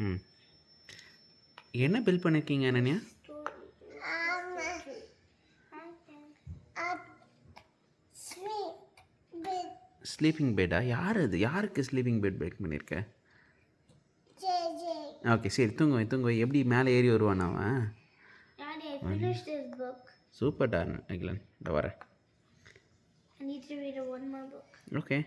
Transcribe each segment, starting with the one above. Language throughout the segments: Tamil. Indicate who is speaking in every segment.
Speaker 1: ம். என்ன பில் பண்ணியிருக்கீங்க அனன்யா? ஸ்லீப்பிங் பெட்டா? யார் அது? யாருக்கு ஸ்லீப்பிங் பெட் பேக் பண்ணியிருக்க? ஓகே சரி, தூங்குவை தூங்குவை. எப்படி மேலே ஏறி வருவானா அவன்? Super don Akilan. இந்த வரேன். ஓகே.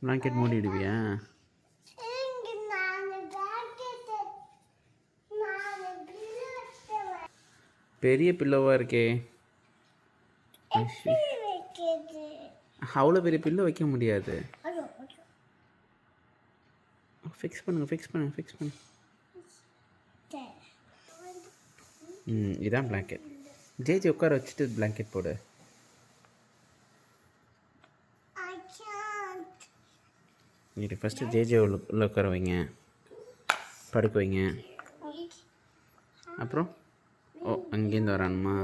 Speaker 1: பிளாங்கெட் மூடிடுவியா? பெரிய பில்லோவாக இருக்கே. அவ்வளோ பெரிய பில்லோ வைக்க முடியாது. ஃபிக்ஸ் பண்ணுங்க. இதான் பிளாங்கெட். ஜேஜி உட்கார வச்சுட்டு பிளாங்கெட் போடு. இது ஃபஸ்ட்டு ஜேஜே உள்ள உட்கார வைங்க, படுக்க வைங்க. அப்புறம் அங்கேருந்து வரானுமா?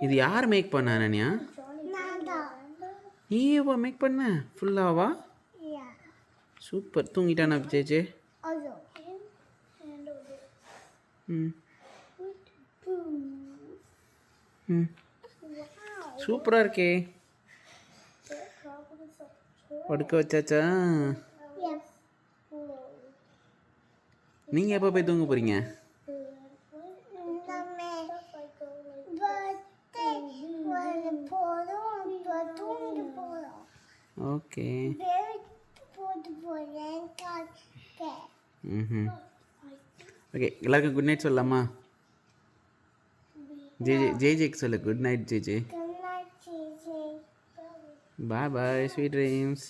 Speaker 1: இது யார் மேக் பண்ண அனன்யா? நீவா மேக் பண்ண? ஃபுல்லாவா? சூப்பர். தூங்கிட்டானா ஜேஜே? சூப்பராக இருக்கே. படுக்க வச்சாச்சா? நீங்கள் எப்போ போய் தூங்க போகிறீங்க? ஓகே. ஓகே, எல்லாருக்கும் குட் நைட் சொல்லலாமா? ஜேஜேக்கு சொல்லு குட் நைட் ஜேஜே. பாய் பாய், ஸ்வீட் ட்ரீம்ஸ்.